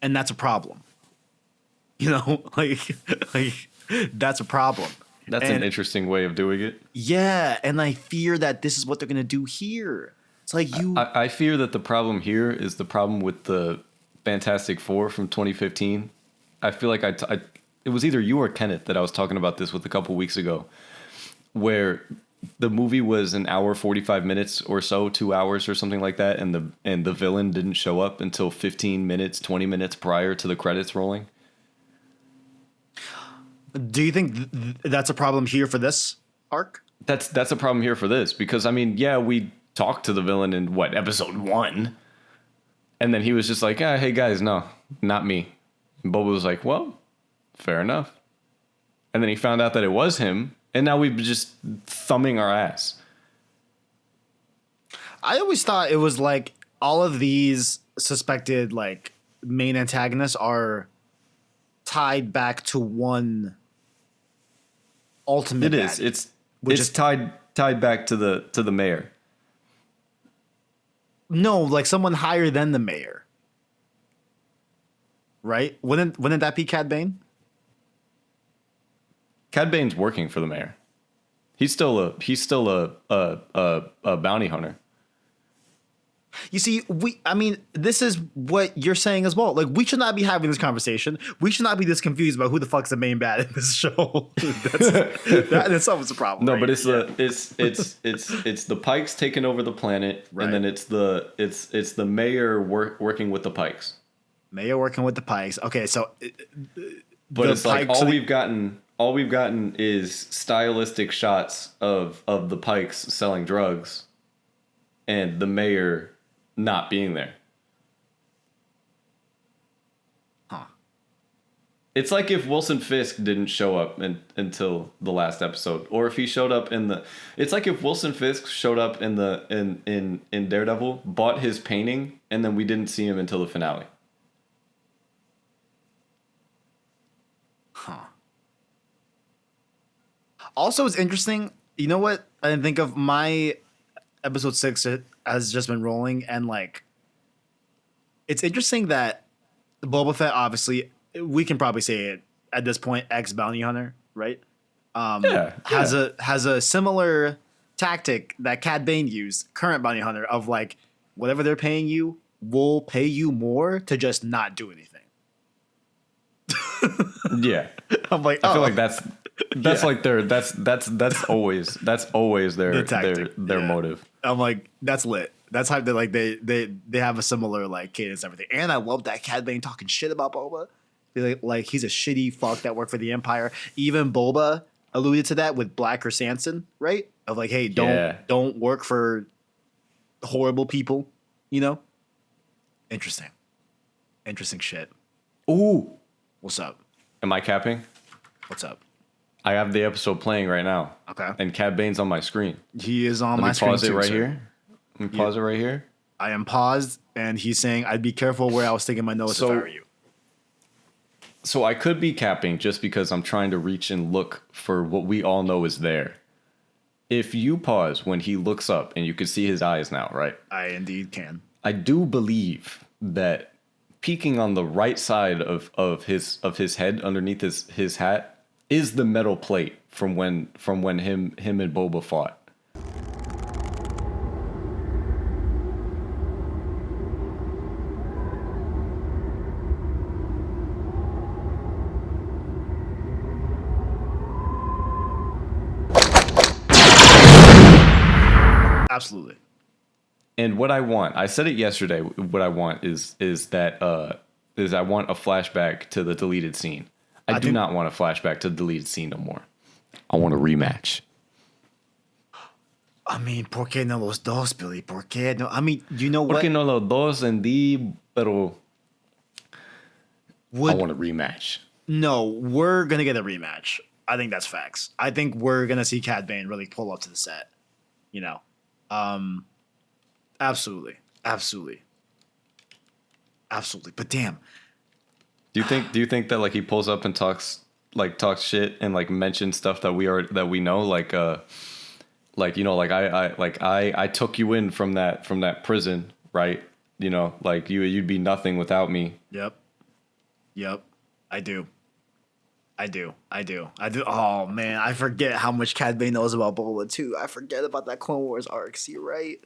and that's a problem. You know, like that's a problem. That's an interesting way of doing it. Yeah, and I fear that this is what they're gonna do here. It's like you. I fear that the problem here is the problem with the Fantastic Four from 2015. I feel like it was either you or Kenneth that I was talking about this with a couple weeks ago, where the movie was an hour 45 minutes or so, 2 hours or something like that, and the villain didn't show up until 15 minutes, 20 minutes prior to the credits rolling. Do you think that's a problem here for this arc? That's a problem here for this, because I mean, yeah, we talked to the villain in episode 1, and then he was just like, hey guys, no, not me. And Boba was like, well, fair enough. And then he found out that it was him, and now we've been just thumbing our ass. I always thought it was like all of these suspected like main antagonists are tied back to one ultimate. It is. It's tied back to the mayor. No, like someone higher than the mayor. Right? Wouldn't that be Cad Bane? Cad Bane's working for the mayor. He's still a bounty hunter. You see, this is what you're saying as well. Like, we should not be having this conversation. We should not be this confused about who the fuck's the main bad in this show. That in itself is a problem. No, right? but it's the Pikes taking over the planet, right. And then it's the mayor working with the Pikes. Mayor working with the Pikes. Okay, so but it's like all we've gotten is stylistic shots of the Pikes selling drugs, and the mayor not being there. Huh. It's like if Wilson Fisk didn't show up until the last episode, or if he showed up in the. It's like if Wilson Fisk showed up in Daredevil, bought his painting, and then we didn't see him until the finale. Huh. Also, it's interesting. You know what? I didn't think of. My episode 6 has just been rolling, and like, it's interesting that Boba Fett, obviously, we can probably say it at this point, ex bounty hunter, right? Has a similar tactic that Cad Bane used, current bounty hunter, of like, whatever they're paying you, we'll pay you more to just not do anything. Yeah, I'm like, I feel like that's like that's always their motive. I'm like, that's lit. That's how they like they have a similar like cadence and everything. And I love that Cad Bane talking shit about Boba. Like he's a shitty fuck that worked for the Empire. Even Boba alluded to that with Black or Sanson, right? Of like, hey, don't work for horrible people, you know? Interesting shit. Ooh. What's up? Am I capping? What's up? I have the episode playing right now. Okay. And Cad Bane's on my screen. He is on my screen. Pause it right here. Let me pause it right here. I am paused, and he's saying, I'd be careful where I was sticking my nose if I were you. So I could be capping just because I'm trying to reach and look for what we all know is there. If you pause when he looks up, and you can see his eyes now, right? I indeed can. I do believe that peeking on the right side of his head underneath his hat is the metal plate from when him and Boba fought. Absolutely. And what I want, I said it yesterday. What I want is that I want a flashback to the deleted scene. I do not want a flashback to the deleted scene no more. I want a rematch. I mean, ¿por qué no los dos, Billy? ¿Por qué no? I mean, you know what? ¿Por qué no los dos pero I want a rematch. No, we're going to get a rematch. I think that's facts. I think we're going to see Cad Bane really pull up to the set. You know? Absolutely. Absolutely. Absolutely. But damn. Do you think that like he pulls up and talks shit and like mentions stuff that we know, like you know, I took you in from that prison, right? You know, like you'd be nothing without me. Yep. I do. Oh man, I forget how much Cad Bane knows about Boba too. I forget about that Clone Wars arcs. You're right.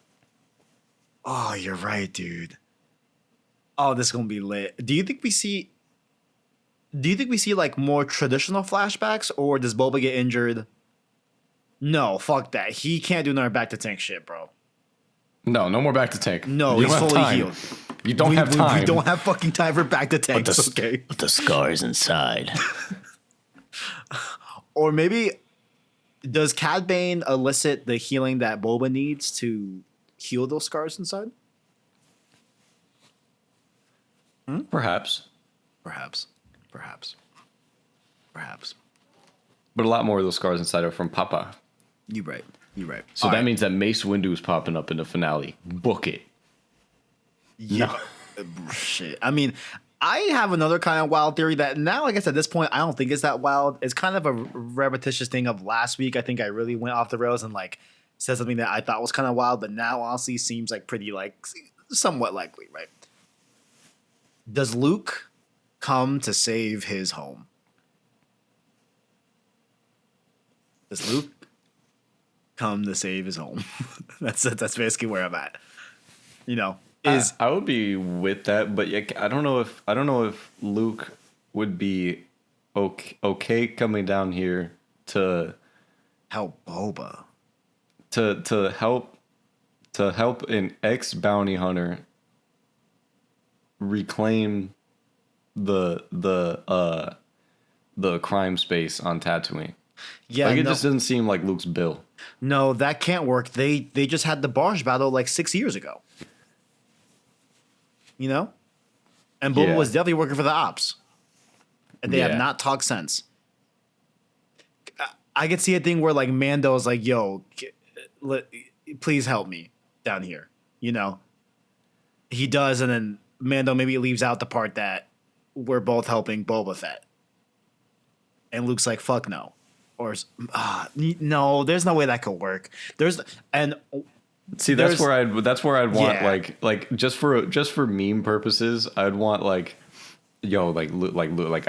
Oh, you're right, dude. Oh, this is gonna be lit. Do you think we see like more traditional flashbacks, or does Boba get injured? No, fuck that. He can't do another back to tank shit, bro. No more back to tank. No, he's fully healed. You don't have time. We don't have fucking time for back to tank. Okay. But the scars inside. Or maybe does Cad Bane elicit the healing that Boba needs to heal those scars inside? Perhaps. But a lot more of those scars inside are from Papa. You're right. So that means that Mace Windu's popping up in the finale. Book it. Yeah. No. Shit. I mean, I have another kind of wild theory that now, I guess at this point, I don't think it's that wild. It's kind of a repetitious thing of last week. I think I really went off the rails and like said something that I thought was kind of wild, but now honestly seems like pretty like somewhat likely, right? Does Luke come to save his home? Does Luke come to save his home? That's basically where I'm at. You know, I would be with that, but I don't know if Luke would be okay coming down here to help Boba, to help an ex bounty hunter reclaim the crime space on Tatooine. Yeah, like it just doesn't seem like Luke's bill. No, that can't work. They just had the barge battle like 6 years ago. You know? And Boba was definitely working for the ops. And they have not talked since. I could see a thing where like Mando's like, yo, please help me down here. You know? He does, and then Mando maybe leaves out the part that we're both helping Boba Fett. And Luke's like, fuck no. Or no, there's no way that could work. See, that's where I'd want like just for meme purposes, I'd want like, yo, like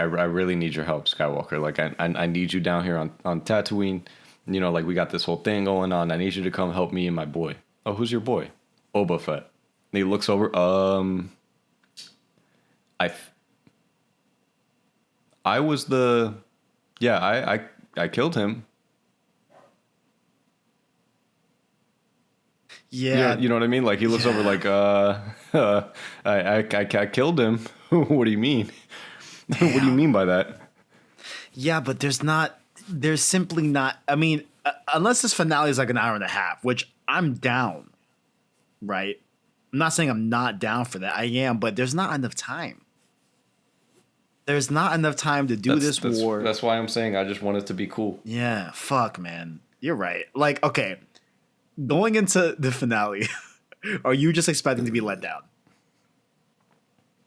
I really need your help, Skywalker. Like I need you down here on Tatooine. You know, like we got this whole thing going on. I need you to come help me and my boy. Oh, who's your boy? Boba Fett. And he looks over. I was the, I killed him. Yeah. You know what I mean? Like he looks over like, I killed him. What do you mean? What do you mean by that? Yeah, but there's simply not, I mean, unless this finale is like an hour and a half, which I'm down, right? I'm not saying I'm not down for that. I am, but there's not enough time. There's not enough time to do this war. That's why I'm saying I just want it to be cool. Yeah, fuck, man. You're right. Like, okay, going into the finale, are you just expecting to be let down?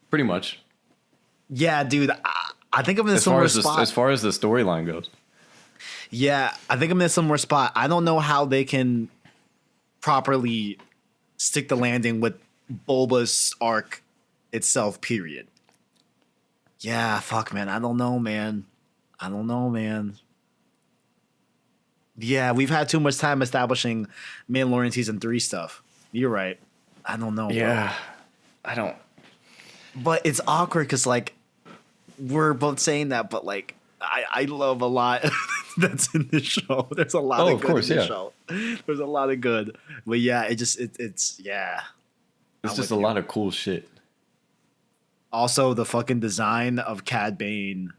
Pretty much. Yeah, dude. I think I'm in a similar spot. As far as the storyline goes. Yeah, I think I'm in a similar spot. I don't know how they can properly stick the landing with Boba's arc itself, period. Yeah, fuck, man. I don't know, man. Yeah, we've had too much time establishing Mandalorian Season 3 stuff. You're right. I don't know. Yeah. Bro. I don't. But it's awkward because, like, we're both saying that, but, like, I love a lot that's in this show. There's a lot of good in this show. There's a lot of good. But, yeah, it's yeah. It's just a lot of cool shit. Also, the fucking design of Cad Bane.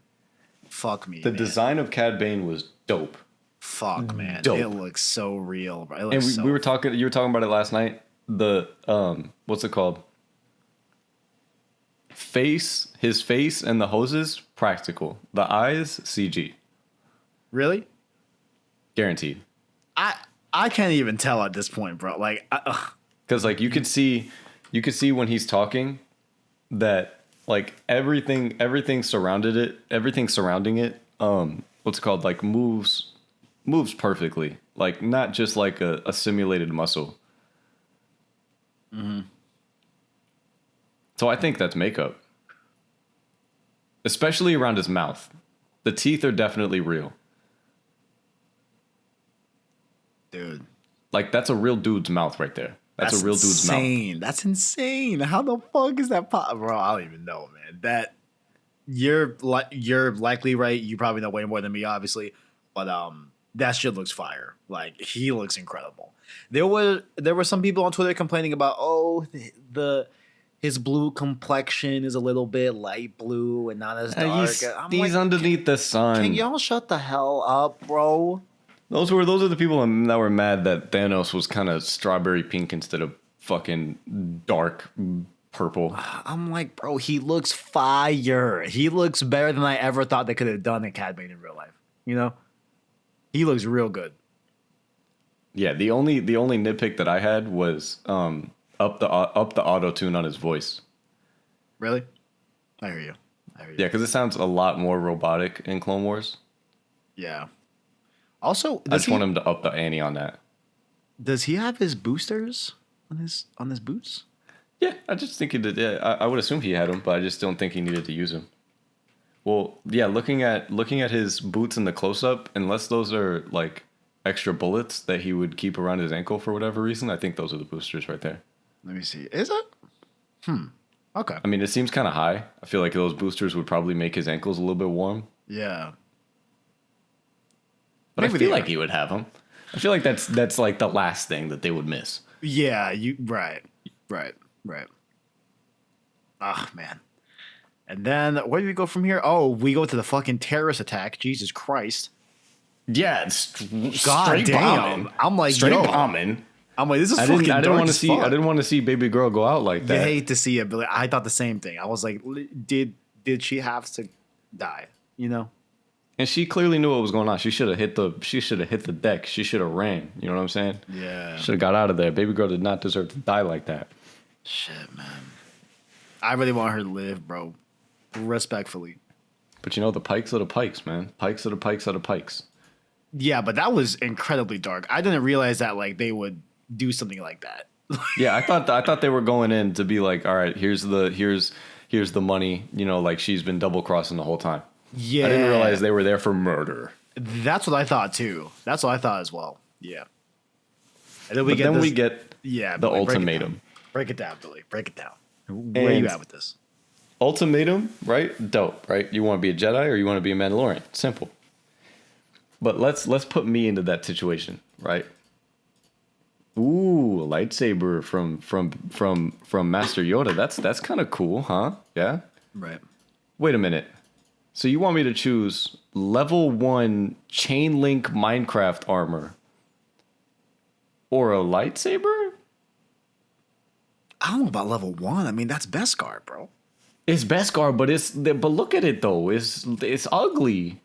Fuck me. The design of Cad Bane was dope. Fuck, man. Dope. It looks so real, bro. And we were talking, you were talking about it last night. The, what's it called? His face and the hoses, practical. The eyes, CG. Really? Guaranteed. I can't even tell at this point, bro. Like, because like you could see when he's talking that like everything surrounding it, what's it called, like moves perfectly, like not just like a simulated muscle. Mm-hmm. So I think that's makeup, especially around his mouth. The teeth are definitely real. Dude. Like, that's a real dude's mouth right there. That's a real dude's mouth. That's insane. How the fuck is that bro? I don't even know, man. That you're likely right. You probably know way more than me, obviously. But that shit looks fire. Like, he looks incredible. There were some people on Twitter complaining about, his blue complexion is a little bit light blue and not as dark. He's underneath the sun. Can y'all shut the hell up, bro? Those are the people that were mad that Thanos was kind of strawberry pink instead of fucking dark purple. I'm like, bro, he looks fire. He looks better than I ever thought they could have done in Cad Bane in real life. You know, he looks real good. Yeah, the only nitpick that I had was up the auto tune on his voice. Really? I hear you. Yeah, because it sounds a lot more robotic in Clone Wars. Yeah. Also, I just want him to up the ante on that. Does he have his boosters on his boots? Yeah, I just think he did. Yeah, I would assume he had them, but I just don't think he needed to use them. Well, yeah, looking at his boots in the close up, unless those are like extra bullets that he would keep around his ankle for whatever reason, I think those are the boosters right there. Let me see. Is it? Okay. I mean, it seems kind of high. I feel like those boosters would probably make his ankles a little bit warm. Yeah. But maybe I feel like he would have them. I feel like that's like the last thing that they would miss. Yeah, right. Ah, man. And then where do we go from here? Oh, we go to the fucking terrorist attack. Jesus Christ. Yeah, it's God straight damn. bombing. I'm like, straight yo. bombing. I'm like, this is fucking dark as fuck. I didn't want to see baby girl go out like that. You hate to see it, but like, I thought the same thing. I was like, did she have to die? You know? And she clearly knew what was going on. She should have hit the deck. She should have ran. You know what I'm saying? Yeah. Should have got out of there. Baby girl did not deserve to die like that. Shit, man. I really want her to live, bro. Respectfully. But you know, the pikes are the pikes, man. Pikes are the pikes are the pikes. Yeah, but that was incredibly dark. I didn't realize that like they would do something like that. Yeah, I thought they were going in to be like, all right, here's the money. You know, like she's been double crossing the whole time. Yeah. I didn't realize they were there for murder. That's what I thought too. That's what I thought as well. Yeah. And then we get the Billy, ultimatum. Break it down, Billy. Break it down. Where are you at with this? Ultimatum, right? Dope, right? You want to be a Jedi or you want to be a Mandalorian? Simple. But let's put me into that situation, right? Ooh, a lightsaber from Master Yoda. That's kind of cool, huh? Yeah. Right. Wait a minute. So you want me to choose level 1 chain link Minecraft armor or a lightsaber? I don't know about level 1. I mean, that's Beskar, bro. It's Beskar, but look at it though. It's ugly.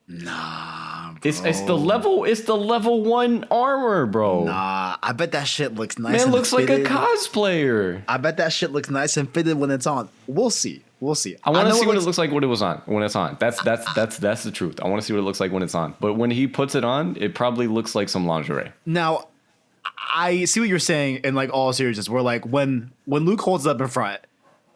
Nah, bro. It's the level 1 armor, bro. Nah, I bet that shit looks nice. Man, and looks fitted. like a cosplayer. I bet that shit looks nice and fitted when it's on. We'll see. I want to see what it looks like when it's on. That's the truth. I want to see what it looks like when it's on. But when he puts it on, it probably looks like some lingerie. Now, I see what you're saying in like all seriousness. Where like when Luke holds it up in front,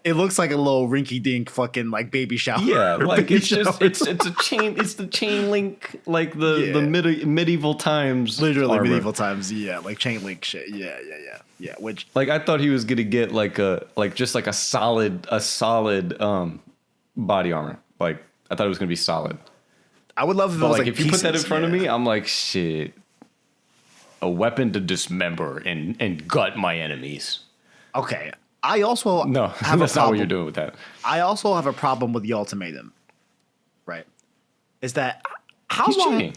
it looks like a little rinky dink fucking like baby shower. Yeah, like it's the chain link, like the medieval times. Literally armor. medieval times. Yeah, like chain link shit. Yeah. Which like I thought he was gonna get like a solid body armor. Like I thought it was gonna be solid. I would love if it but was like like if you put that in front of me, I'm like shit. A weapon to dismember and gut my enemies. Okay. I also no, have that's a problem. not what you're doing with that. I also have a problem with the ultimatum. Right? Is that He's cheating.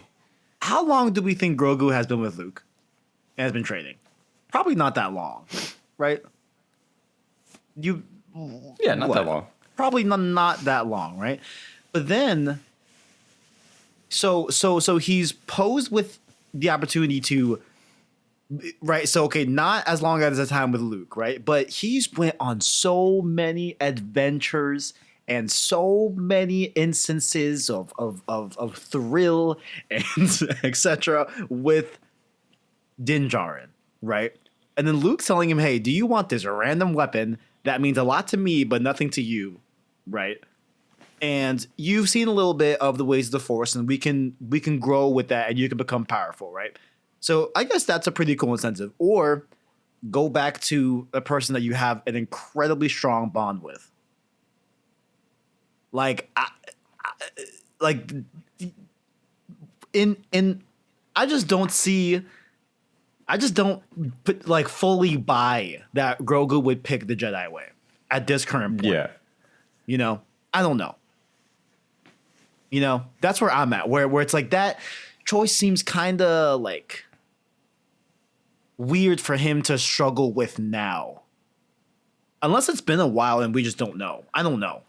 How long do we think Grogu has been with Luke and has been training? Probably not that long, right? Not that long. Probably not that long, right? But then, so he's posed with the opportunity to Right. So, okay, not as long as the time with Luke, right? But he's went on so many adventures and so many instances of thrill and etc. with Din Djarin, right? And then Luke's telling him, hey, do you want this random weapon that means a lot to me, but nothing to you, right? And you've seen a little bit of the ways of the Force, and we can grow with that, and you can become powerful, right? So I guess that's a pretty cool incentive. Or go back to a person that you have an incredibly strong bond with. Like, like in I just don't see. I just don't like fully buy that Grogu would pick the Jedi way at this current point. Yeah. You know, I don't know. You know, that's where I'm at. Where it's like that choice seems kind of like weird for him to struggle with now. Unless it's been a while and we just don't know. I don't know.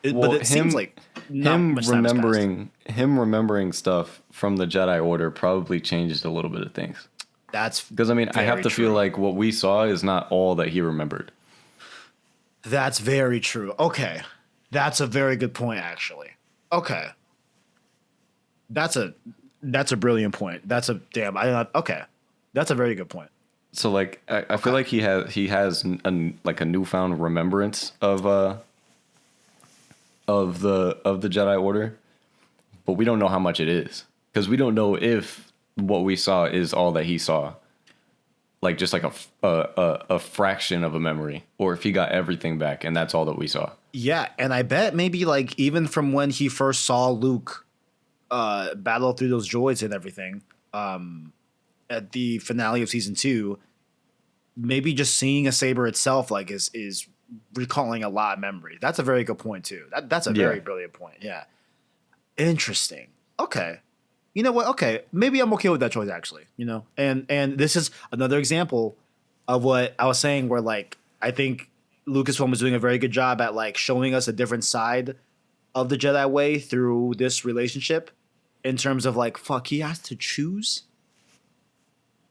But it seems like him remembering stuff from the Jedi Order probably changes a little bit of things. That's because I mean, I have to feel like what we saw is not all that he remembered. That's very true. Okay. That's a very good point, actually. Okay. That's a brilliant point. That's a okay. That's a very good point. So like I feel like he has a newfound remembrance of the Jedi Order, but we don't know how much it is because we don't know if what we saw is all that he saw, like just like a fraction of a memory, or if he got everything back and that's all that we saw. Yeah, and I bet maybe like even from when he first saw Luke battle through those droids and everything at the finale of season 2, maybe just seeing a saber itself like is recalling a lot of memory. That's a very good point too. That's a very brilliant point. Yeah, interesting. Okay. You know what? Okay, maybe I'm okay with that choice actually. You know, and this is another example of what I was saying, where like I think Lucasfilm is doing a very good job at like showing us a different side of the Jedi way through this relationship, in terms of like, fuck, he has to choose.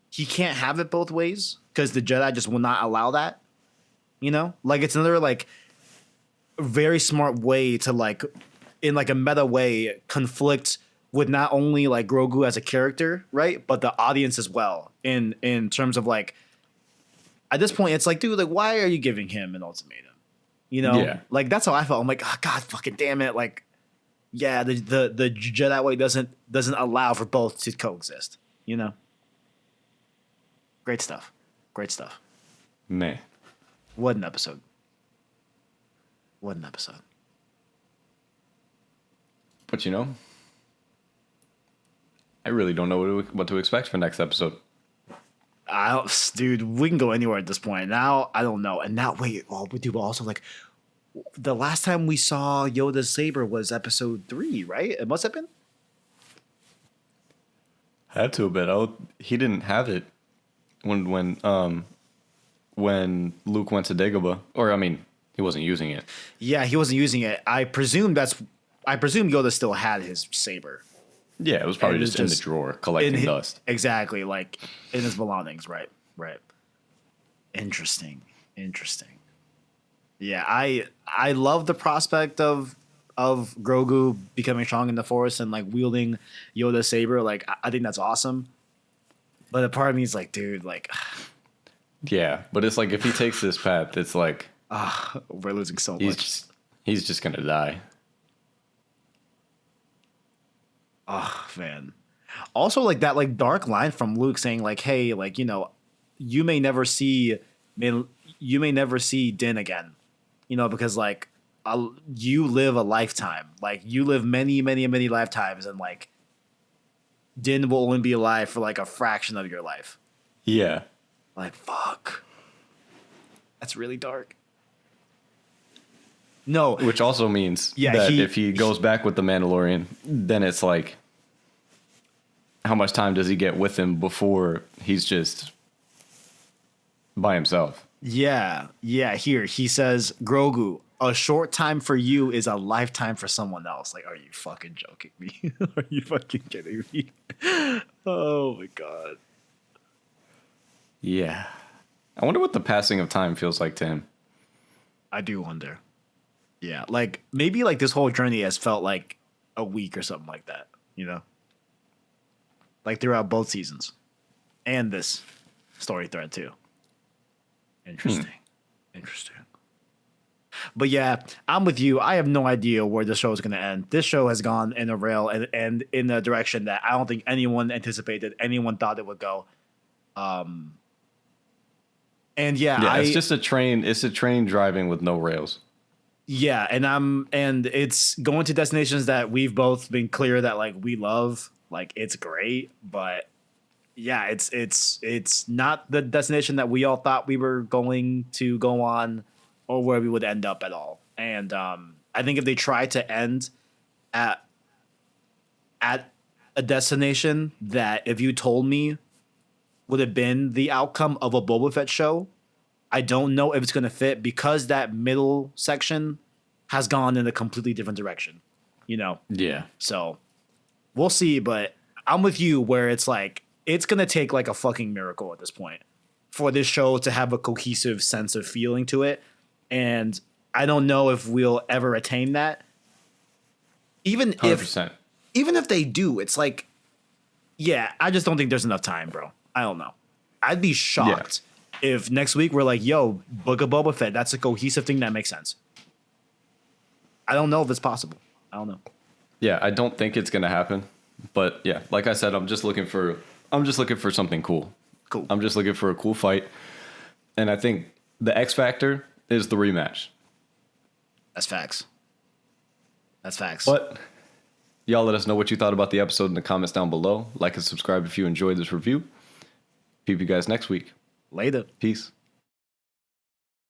He can't have it both ways because the Jedi just will not allow that. You know, like it's another like very smart way to like, in like a meta way, conflict with not only like Grogu as a character, right, but the audience as well. In terms of like, at this point, it's like, dude, like, why are you giving him an ultimatum? You know, like that's how I felt. I'm like, oh, God, fucking damn it, like, yeah, the Jedi way doesn't allow for both to coexist. You know, great stuff, Man, what an episode! What an episode! But you know, I really don't know what to expect for next episode. Dude, we can go anywhere at this point. Now, I don't know. And now, wait, we do also like the last time we saw Yoda's saber was episode 3, right? It must have been. Had to have been. He didn't have it when Luke went to Dagobah, or I mean, he wasn't using it. Yeah, he wasn't using it. I presume Yoda still had his saber. Yeah, it was probably just in the drawer collecting dust. Exactly, like in his belongings. Right. Interesting. Yeah, I love the prospect of Grogu becoming strong in the Force and like wielding Yoda's saber. Like, I think that's awesome. But a part of me is like, dude, like, yeah. But it's like if he takes this path, it's like we're losing so much. He's just gonna die. Oh man. Also, like that like dark line from Luke saying like, hey, like, you know, you may never see Din again, you know, because like you live a lifetime, like you live many lifetimes, and like Din will only be alive for like a fraction of your life. Yeah. Like, fuck. That's really dark. No. Which also means that if he goes back with the Mandalorian, then it's like, how much time does he get with him before he's just by himself? Yeah. Here he says, Grogu, a short time for you is a lifetime for someone else. Like, are you fucking joking me? Are you fucking kidding me? Oh my God. Yeah. I wonder what the passing of time feels like to him. I do wonder. Yeah, like maybe like this whole journey has felt like a week or something like that, you know? Like throughout both seasons and this story thread too. Interesting. Interesting. But yeah, I'm with you. I have no idea where the show is going to end. This show has gone in a rail and in a direction that I don't think anyone anticipated, anyone thought it would go. And yeah, it's just a train. It's a train driving with no rails. Yeah, and it's going to destinations that we've both been clear that like we love. Like it's great, but yeah, it's not the destination that we all thought we were going to go on or where we would end up at all. And I think if they try to end at a destination that if you told me would have been the outcome of a Boba Fett show, I don't know if it's going to fit because that middle section has gone in a completely different direction, you know? Yeah. So we'll see, but I'm with you where it's like, it's going to take like a fucking miracle at this point for this show to have a cohesive sense of feeling to it. And I don't know if we'll ever attain that. Even 100%. If they do, it's like, yeah, I just don't think there's enough time, bro. I don't know. I'd be shocked if next week we're like, yo, Book of Boba Fett, that's a cohesive thing that makes sense. I don't know if it's possible. I don't know. Yeah, I don't think it's gonna happen. But yeah, like I said, I'm just looking for something cool. Cool. I'm just looking for a cool fight. And I think the X factor is the rematch. That's facts. That's facts. But y'all let us know what you thought about the episode in the comments down below. Like and subscribe if you enjoyed this review. Peep you guys next week. Later. Peace.